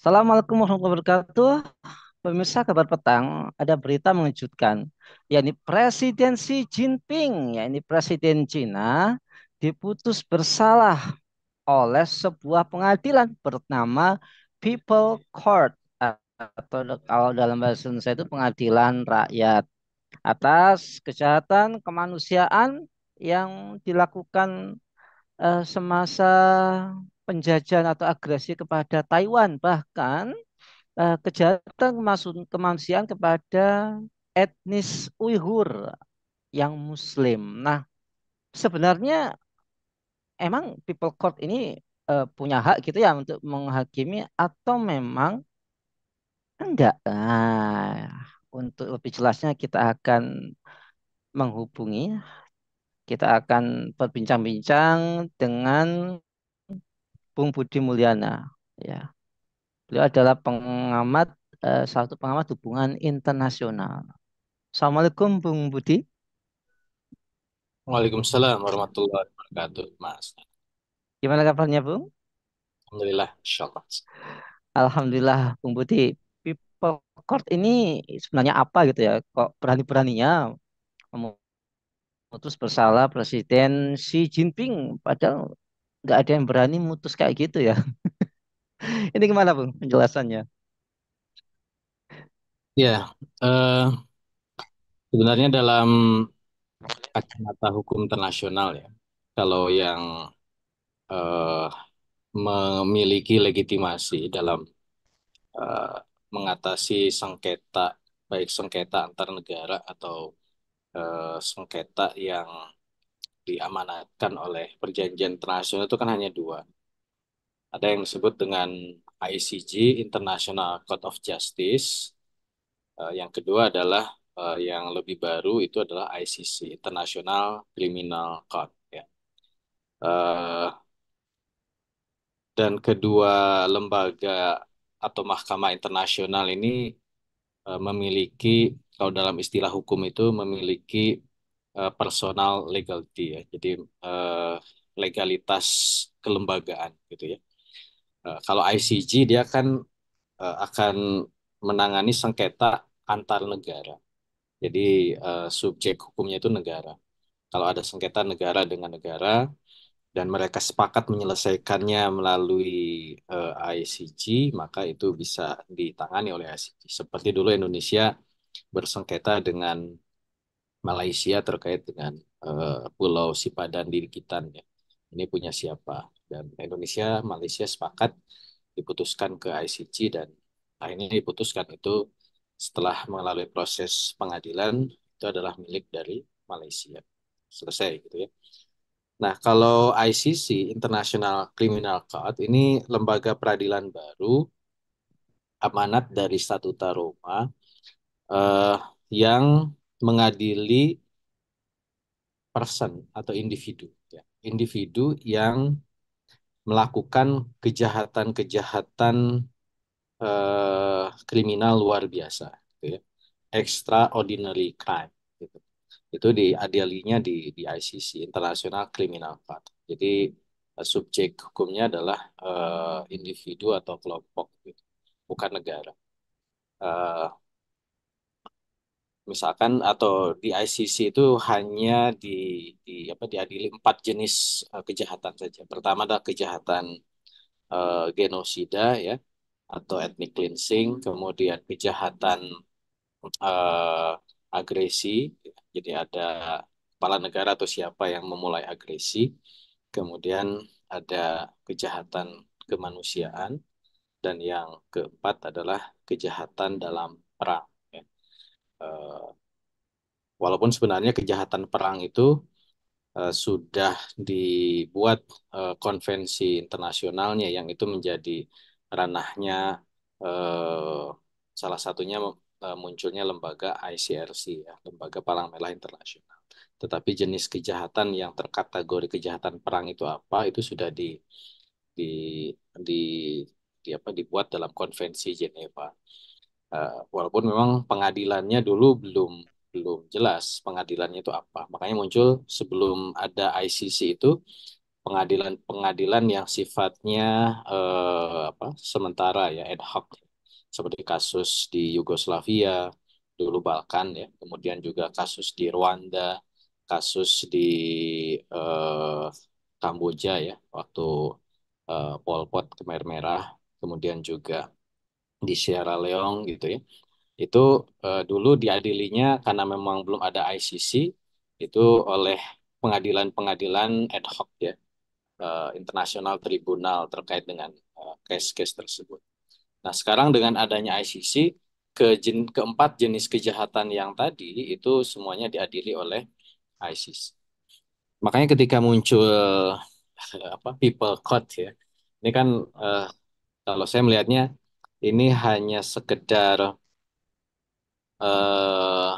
Assalamualaikum warahmatullahi wabarakatuh. Pemirsa kabar petang, ada berita mengejutkan, yakni Presiden Xi Jinping, yakni Presiden Cina, diputus bersalah oleh sebuah pengadilan bernama People Court atau kalau dalam bahasa Indonesia itu pengadilan rakyat atas kejahatan kemanusiaan yang dilakukan semasa penjajahan atau agresi kepada Taiwan, bahkan kejahatan kemanusiaan kepada etnis Uighur yang Muslim. Nah, sebenarnya emang People Court ini punya hak gitu ya untuk menghakimi atau memang enggak? Nah, untuk lebih jelasnya kita akan menghubungi, kita akan berbincang-bincang dengan Bung Budi Mulyana. Ya, beliau adalah pengamat, satu pengamat hubungan internasional. Assalamualaikum Bung Budi. Waalaikumsalam warahmatullahi wabarakatuh, Mas. Gimana kabarnya Bung? Alhamdulillah, insyaallah. Alhamdulillah Bung Budi. People Court ini sebenarnya apa gitu ya? Kok berani-beraninya memutus bersalah Presiden Xi Jinping? Padahal nggak ada yang berani mutus kayak gitu ya. Ini gimana Bung penjelasannya? Ya, sebenarnya dalam kacamata hukum internasional ya, kalau yang eh, memiliki legitimasi dalam eh, mengatasi sengketa, baik sengketa antar negara atau sengketa yang diamanatkan oleh perjanjian internasional itu kan hanya dua. Ada yang disebut dengan ICJ, International Court of Justice. Yang kedua adalah yang lebih baru itu adalah ICC, International Criminal Court. Ya. Eh, dan kedua lembaga atau mahkamah internasional ini memiliki, kalau dalam istilah hukum itu memiliki personal legality ya. Jadi eh, legalitas kelembagaan gitu ya. Kalau ICJ dia kan akan menangani sengketa antar negara. Jadi subjek hukumnya itu negara. Kalau ada sengketa negara dengan negara dan mereka sepakat menyelesaikannya melalui ICJ, maka itu bisa ditangani oleh ICJ. Seperti dulu Indonesia bersengketa dengan Malaysia terkait dengan Pulau Sipadan di Likitan. Ya. Ini punya siapa? Dan Indonesia, Malaysia sepakat diputuskan ke ICJ dan akhirnya diputuskan itu setelah melalui proses pengadilan itu adalah milik dari Malaysia. Selesai gitu ya. Nah, kalau ICC, International Criminal Court, ini lembaga peradilan baru, amanat dari Statuta Roma, eh, yang mengadili person atau individu. Ya. Individu yang melakukan kejahatan-kejahatan kriminal luar biasa. Gitu ya. Extraordinary crime. Gitu. Itu diadilinya di ICC, International Criminal Court. Jadi subjek hukumnya adalah individu atau kelompok, gitu. Bukan negara. Eh, Misalkan atau di ICC itu hanya diadili empat jenis kejahatan saja. Pertama adalah kejahatan genosida ya atau ethnic cleansing, kemudian kejahatan eh, agresi, jadi ada kepala negara atau siapa yang memulai agresi, kemudian ada kejahatan kemanusiaan, dan yang keempat adalah kejahatan dalam perang. Ya. Eh, Walaupun sebenarnya kejahatan perang itu sudah dibuat konvensi internasionalnya yang itu menjadi ranahnya eh, salah satunya munculnya lembaga ICRC ya, Lembaga Palang Merah Internasional. Tetapi jenis kejahatan yang terkategori kejahatan perang itu apa itu sudah di di, dibuat dalam konvensi Geneva. Walaupun memang pengadilannya dulu belum belum jelas pengadilannya itu apa. Makanya muncul sebelum ada ICC itu pengadilan-pengadilan yang sifatnya sementara ya, ad hoc, seperti kasus di Yugoslavia dulu Balkan ya, kemudian juga kasus di Rwanda, kasus di eh, Kamboja ya waktu Pol Pot Khmer Merah, kemudian juga di Sierra Leone gitu ya. Itu dulu diadilinya karena memang belum ada ICC, itu oleh pengadilan-pengadilan ad hoc ya, internasional tribunal terkait dengan case-case tersebut. Nah, sekarang dengan adanya ICC, keempat jenis kejahatan yang tadi itu semuanya diadili oleh ICC. Makanya ketika muncul people court ya, ini kan eh, kalau saya melihatnya ini hanya sekedar eh,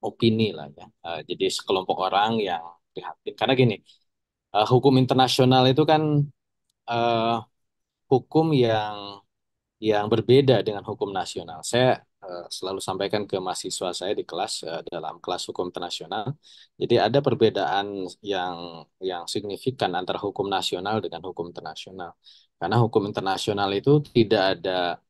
opini lah ya. Jadi sekelompok orang yang prihatin. Karena gini, hukum internasional itu kan eh, hukum yang berbeda dengan hukum nasional. Saya selalu sampaikan ke mahasiswa saya di kelas dalam kelas hukum internasional. Jadi ada perbedaan yang signifikan antara hukum nasional dengan hukum internasional. Karena hukum internasional itu tidak ada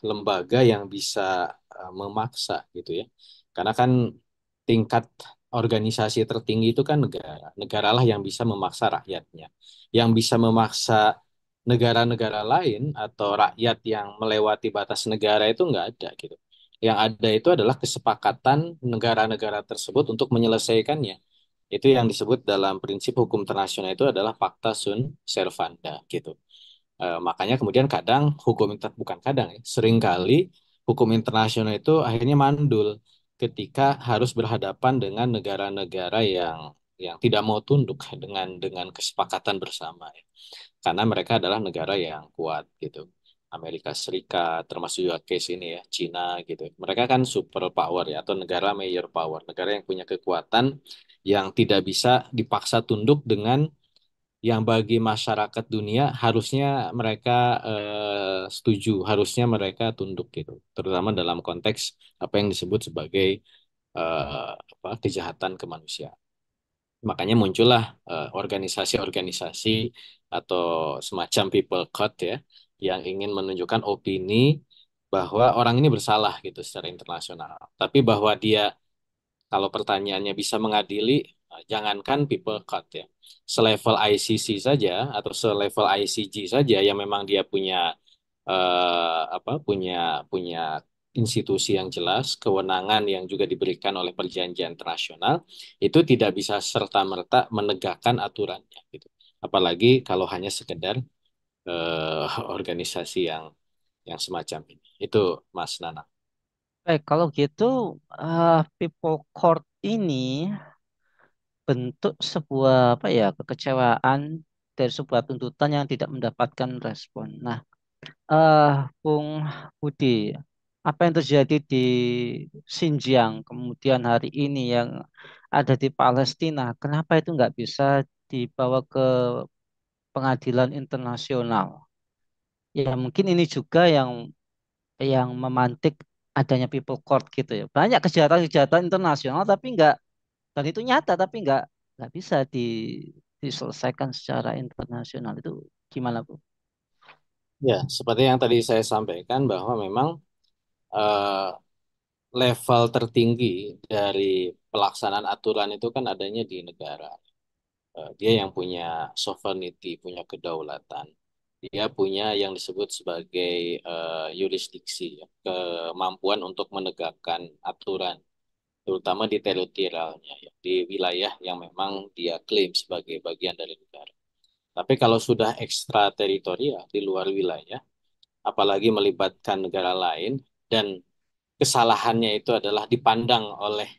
lembaga yang bisa memaksa gitu ya. Karena kan tingkat organisasi tertinggi itu kan negara. Negaralah yang bisa memaksa rakyatnya. Yang bisa memaksa negara-negara lain atau rakyat yang melewati batas negara itu nggak ada gitu. Yang ada itu adalah kesepakatan negara-negara tersebut untuk menyelesaikannya. Itu yang disebut dalam prinsip hukum internasional itu adalah pacta sunt servanda gitu. Makanya kemudian kadang bukan kadang ya, seringkali hukum internasional itu akhirnya mandul ketika harus berhadapan dengan negara-negara yang tidak mau tunduk dengan kesepakatan bersama ya. Karena mereka adalah negara yang kuat gitu. Amerika Serikat termasuk juga case ini ya, Cina gitu. Mereka kan super power ya, atau negara major power, negara yang punya kekuatan yang tidak bisa dipaksa tunduk dengan yang bagi masyarakat dunia harusnya mereka setuju, harusnya mereka tunduk gitu, terutama dalam konteks apa yang disebut sebagai kejahatan kemanusiaan. Makanya muncullah organisasi-organisasi atau semacam people court ya, yang ingin menunjukkan opini bahwa orang ini bersalah gitu secara internasional, tapi bahwa dia kalau pertanyaannya bisa mengadili, jangankan people court ya, selevel ICC saja atau selevel ICG saja yang memang dia punya punya punya institusi yang jelas, kewenangan yang juga diberikan oleh perjanjian internasional, itu tidak bisa serta-merta menegakkan aturannya gitu. Apalagi kalau hanya sekedar organisasi yang semacam ini. Itu Mas Nana. Baik, kalau gitu people court ini bentuk sebuah apa ya kekecewaan dari sebuah tuntutan yang tidak mendapatkan respon. Nah, eh Bung Budi, apa yang terjadi di Xinjiang kemudian hari ini yang ada di Palestina, kenapa itu nggak bisa dibawa ke pengadilan internasional? Ya mungkin ini juga yang memantik adanya people court gitu ya. Banyak kejahatan-kejahatan internasional tapi nggak dan itu nyata tapi nggak bisa diselesaikan secara internasional itu gimana Bu? Ya, seperti yang tadi saya sampaikan bahwa memang eh, level tertinggi dari pelaksanaan aturan itu kan adanya di negara. Dia yang punya sovereignty, punya kedaulatan. Dia punya yang disebut sebagai yurisdiksi, ya, kemampuan untuk menegakkan aturan, terutama di teritorialnya, ya, di wilayah yang memang dia klaim sebagai bagian dari negara. Tapi kalau sudah ekstrateritorial di luar wilayah, apalagi melibatkan negara lain dan kesalahannya itu adalah dipandang oleh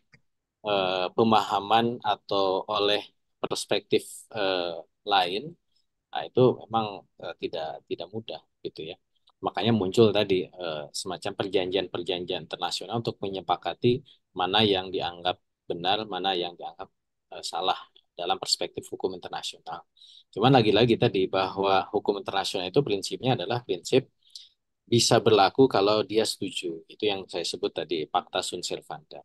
pemahaman atau oleh perspektif eh, lain, nah itu memang tidak tidak mudah gitu ya. Makanya muncul tadi semacam perjanjian-perjanjian internasional untuk menyepakati mana yang dianggap benar, mana yang dianggap salah dalam perspektif hukum internasional. Cuman lagi-lagi tadi bahwa hukum internasional itu prinsipnya adalah prinsip bisa berlaku kalau dia setuju. Itu yang saya sebut tadi, pacta sunt servanda.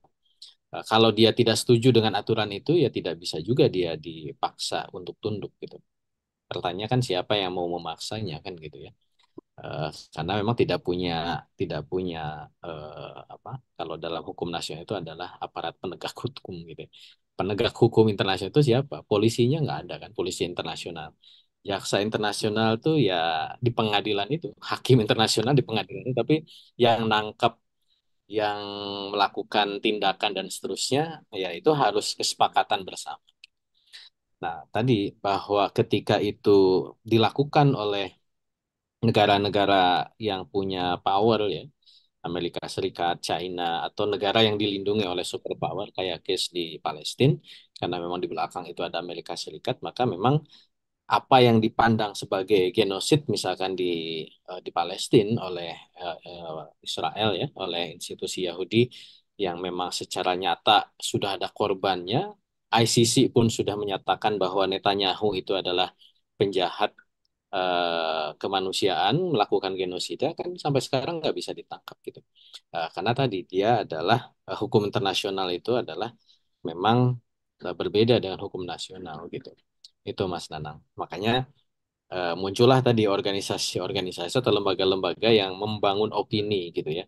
Kalau dia tidak setuju dengan aturan itu, ya tidak bisa juga dia dipaksa untuk tunduk gitu. Pertanyaan kan siapa yang mau memaksanya kan gitu ya. Karena memang tidak punya apa, kalau dalam hukum nasional itu adalah aparat penegak hukum gitu ya. Penegak hukum internasional itu siapa? Polisinya nggak ada kan, polisi internasional. Jaksa internasional tuh ya di pengadilan itu, hakim internasional di pengadilan itu, tapi yang nangkap, yang melakukan tindakan dan seterusnya, ya itu harus kesepakatan bersama. Nah, tadi bahwa ketika itu dilakukan oleh negara-negara yang punya power ya, Amerika Serikat, China, atau negara yang dilindungi oleh superpower kayak case di Palestina, karena memang di belakang itu ada Amerika Serikat, maka memang apa yang dipandang sebagai genosid misalkan di Palestina oleh Israel ya, oleh institusi Yahudi yang memang secara nyata sudah ada korbannya, ICC pun sudah menyatakan bahwa Netanyahu itu adalah penjahat kemanusiaan, melakukan genosida, kan sampai sekarang nggak bisa ditangkap gitu. Karena tadi dia adalah hukum internasional itu adalah memang berbeda dengan hukum nasional gitu. Itu Mas Nanang. Makanya muncullah tadi organisasi-organisasi atau lembaga-lembaga yang membangun opini gitu ya.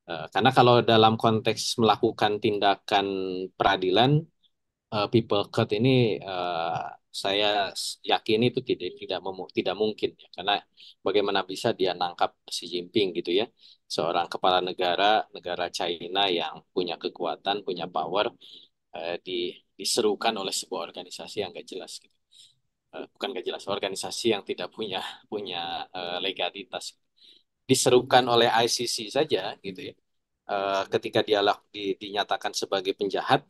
Karena kalau dalam konteks melakukan tindakan peradilan, people court ini saya yakin itu tidak mungkin ya, karena bagaimana bisa dia nangkap Xi Jinping gitu ya, seorang kepala negara negara China yang punya kekuatan, punya power, diserukan oleh sebuah organisasi yang gak jelas gitu. Bukan gak jelas, organisasi yang tidak punya punya legalitas, diserukan oleh ICC saja gitu ya. Ketika dia dinyatakan sebagai penjahat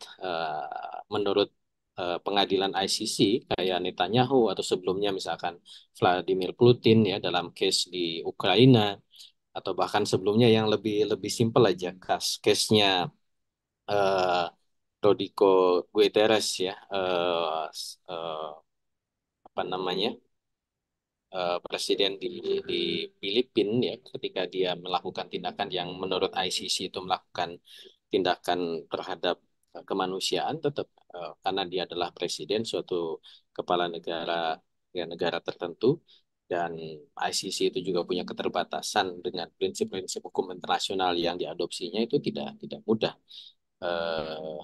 menurut pengadilan ICC kayak Netanyahu, atau sebelumnya misalkan Vladimir Putin ya dalam case di Ukraina, atau bahkan sebelumnya yang lebih lebih simpel aja, case-nya eh, Rodrigo Guterres ya, eh, apa namanya, presiden di Filipina ya, ketika dia melakukan tindakan yang menurut ICC itu melakukan tindakan terhadap kemanusiaan, tetap karena dia adalah presiden suatu kepala negara, ya, negara tertentu, dan ICC itu juga punya keterbatasan dengan prinsip-prinsip hukum internasional yang diadopsinya, itu tidak mudah. Eh,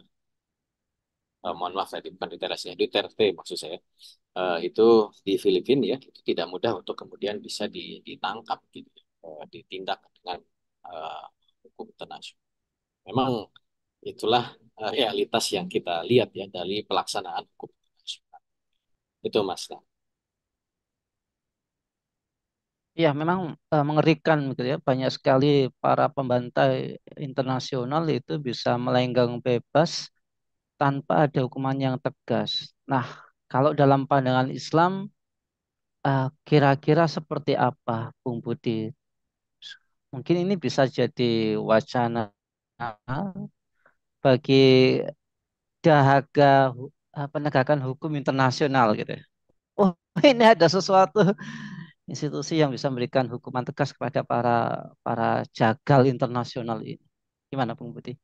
Mohon maaf tadi bukan Duterte ya, Duterte maksud saya, itu di Filipina ya, itu tidak mudah untuk kemudian bisa ditangkap gitu, ditindak dengan eh, hukum internasional. Memang itulah realitas yang kita lihat ya dari pelaksanaan hukum internasional. Itu Mas. Nah, Ya, memang mengerikan gitu ya. Banyak sekali para pembantai internasional itu bisa melenggang bebas tanpa ada hukuman yang tegas. Nah, kalau dalam pandangan Islam, kira-kira seperti apa, Bung Budi? Mungkin ini bisa jadi wacana bagi dahaga penegakan hukum internasional gitu ya. Oh, ini ada sesuatu institusi yang bisa memberikan hukuman tegas kepada para para jagal internasional ini. Gimana, Bung Budi?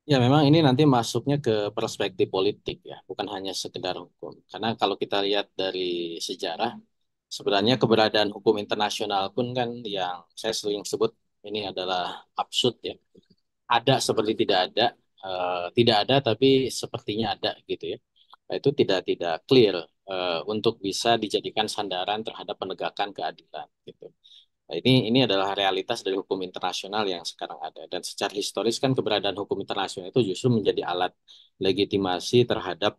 ya memang ini nanti masuknya ke perspektif politik ya, bukan hanya sekedar hukum. Karena kalau kita lihat dari sejarah, sebenarnya keberadaan hukum internasional pun kan yang saya sering sebut ini adalah absurd ya. Ada seperti tidak ada, tidak ada tapi sepertinya ada gitu ya. Nah, itu tidak clear untuk bisa dijadikan sandaran terhadap penegakan keadilan gitu. Nah, ini adalah realitas dari hukum internasional yang sekarang ada, dan secara historis kan keberadaan hukum internasional itu justru menjadi alat legitimasi terhadap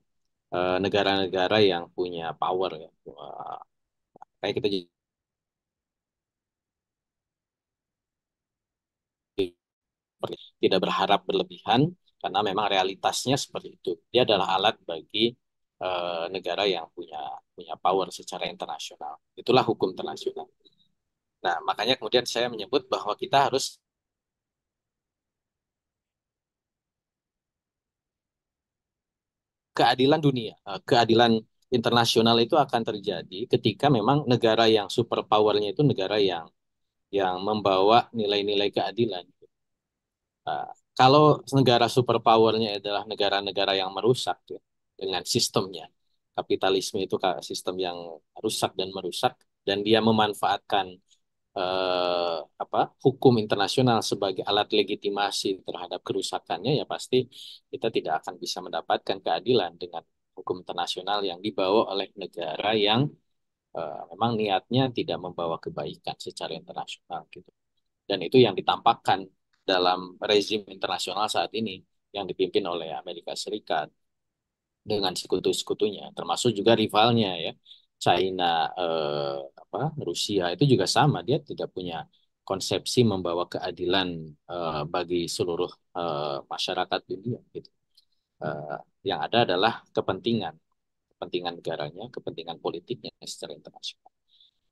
negara-negara yang punya power ya. Kayak kita tidak berharap berlebihan, karena memang realitasnya seperti itu. Dia adalah alat bagi negara yang punya punya power secara internasional. Itulah hukum internasional. Nah, makanya kemudian saya menyebut bahwa kita harus keadilan dunia, keadilan internasional itu akan terjadi ketika memang negara yang superpowernya itu negara yang membawa nilai-nilai keadilan. kalau negara superpowernya adalah negara-negara yang merusak ya, dengan sistemnya, kapitalisme itu sistem yang rusak dan merusak, dan dia memanfaatkan apa hukum internasional sebagai alat legitimasi terhadap kerusakannya, ya pasti kita tidak akan bisa mendapatkan keadilan dengan hukum internasional yang dibawa oleh negara yang memang niatnya tidak membawa kebaikan secara internasional gitu. Dan itu yang ditampakkan dalam rezim internasional saat ini yang dipimpin oleh Amerika Serikat dengan sekutu-sekutunya, termasuk juga rivalnya ya, China, Rusia itu juga sama, dia tidak punya konsepsi membawa keadilan bagi seluruh masyarakat dunia gitu. Eh, yang ada adalah kepentingan, kepentingan negaranya, kepentingan politiknya secara internasional.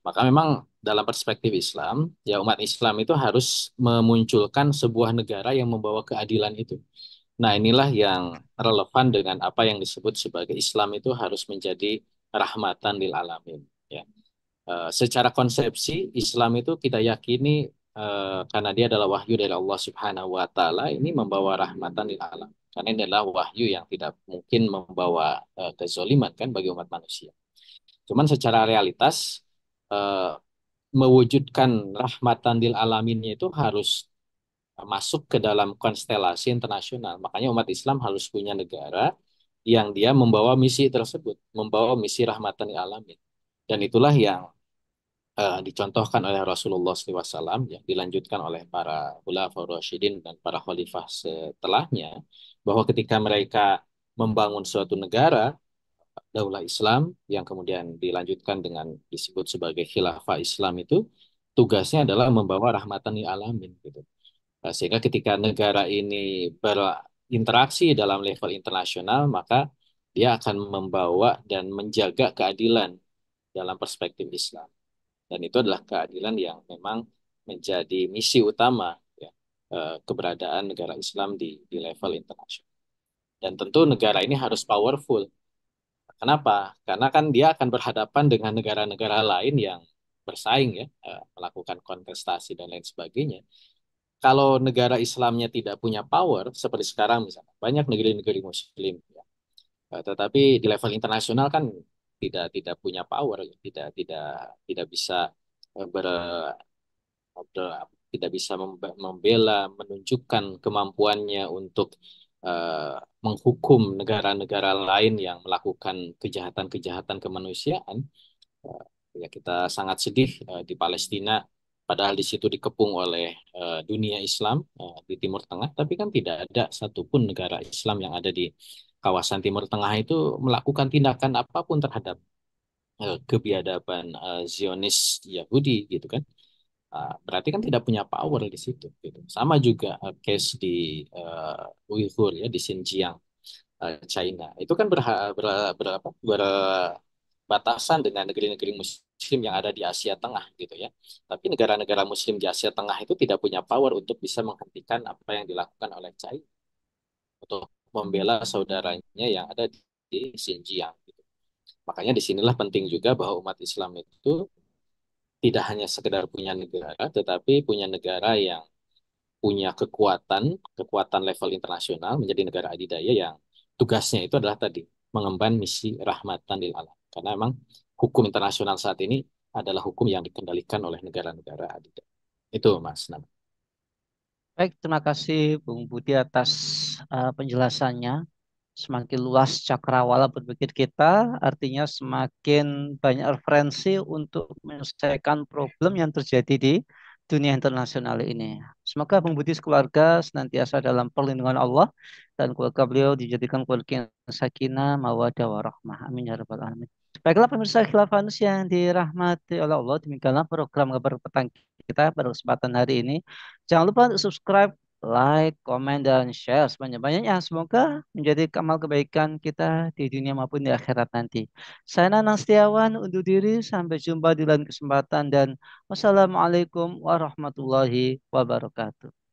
Maka memang dalam perspektif Islam, ya umat Islam itu harus memunculkan sebuah negara yang membawa keadilan itu. Nah, inilah yang relevan dengan apa yang disebut sebagai Islam itu harus menjadi rahmatan lil alamin. Ya. Secara konsepsi Islam itu kita yakini karena dia adalah wahyu dari Allah Subhanahu wa taala, ini membawa rahmatan lil alam. Karena ini adalah wahyu yang tidak mungkin membawa kezoliman kan bagi umat manusia. Cuman secara realitas eh, mewujudkan rahmatan lil alaminnya itu harus masuk ke dalam konstelasi internasional. Makanya umat Islam harus punya negara yang dia membawa misi tersebut, membawa misi rahmatan lil alamin. Dan itulah yang dicontohkan oleh Rasulullah SAW, yang dilanjutkan oleh para khulafaur rasyidin dan para khalifah setelahnya, bahwa ketika mereka membangun suatu negara, daulah Islam yang kemudian dilanjutkan dengan disebut sebagai khilafah Islam itu tugasnya adalah membawa rahmatan lil alamin gitu. Nah, sehingga ketika negara ini berinteraksi dalam level internasional, maka dia akan membawa dan menjaga keadilan dalam perspektif Islam. Dan itu adalah keadilan yang memang menjadi misi utama ya, keberadaan negara Islam di level internasional. Dan tentu negara ini harus powerful. Kenapa? Karena kan dia akan berhadapan dengan negara-negara lain yang bersaing ya, melakukan kontestasi dan lain sebagainya. Kalau negara Islamnya tidak punya power seperti sekarang misalnya, banyak negeri-negeri Muslim ya. Tetapi di level internasional kan tidak punya power, ya. Tidak bisa eh, ber, tidak bisa membela, menunjukkan kemampuannya untuk eh, menghukum negara-negara lain yang melakukan kejahatan-kejahatan kemanusiaan. Eh, Ya kita sangat sedih di Palestina, padahal di situ dikepung oleh dunia Islam di Timur Tengah, tapi kan tidak ada satupun negara Islam yang ada di kawasan Timur Tengah itu melakukan tindakan apapun terhadap kebiadaban Zionis Yahudi gitu kan. Berarti kan tidak punya power di situ gitu. Sama juga case di Uighur ya di Xinjiang, China. Itu kan berbatasan dengan negeri-negeri Muslim yang ada di Asia Tengah gitu ya. Tapi negara-negara Muslim di Asia Tengah itu tidak punya power untuk bisa menghentikan apa yang dilakukan oleh China untuk membela saudaranya yang ada di Xinjiang. Gitu. Makanya disinilah penting juga bahwa umat Islam itu tidak hanya sekedar punya negara, tetapi punya negara yang punya kekuatan level internasional, menjadi negara adidaya yang tugasnya itu adalah tadi mengemban misi rahmatan lil alam. Karena memang hukum internasional saat ini adalah hukum yang dikendalikan oleh negara-negara adidaya. Itu Mas Nam. Baik, terima kasih Bung Budi atas penjelasannya. Semakin luas cakrawala berpikir kita, artinya semakin banyak referensi untuk menyelesaikan problem yang terjadi di dunia internasional ini. Semoga Bung Budi sekeluarga senantiasa dalam perlindungan Allah dan keluarga beliau dijadikan keluarga yang sakinah, mawadah, warahmah. Amin ya rabbal alamin. Baiklah pemirsa Khilafah yang dirahmati oleh Allah, demikianlah program kabar petang kita pada kesempatan hari ini. Jangan lupa untuk subscribe, like, komen, dan share sebanyak-banyaknya. Semoga menjadi amal kebaikan kita di dunia maupun di akhirat nanti. Saya Nanang Setiawan undur diri. Sampai jumpa di lain kesempatan dan wassalamualaikum warahmatullahi wabarakatuh.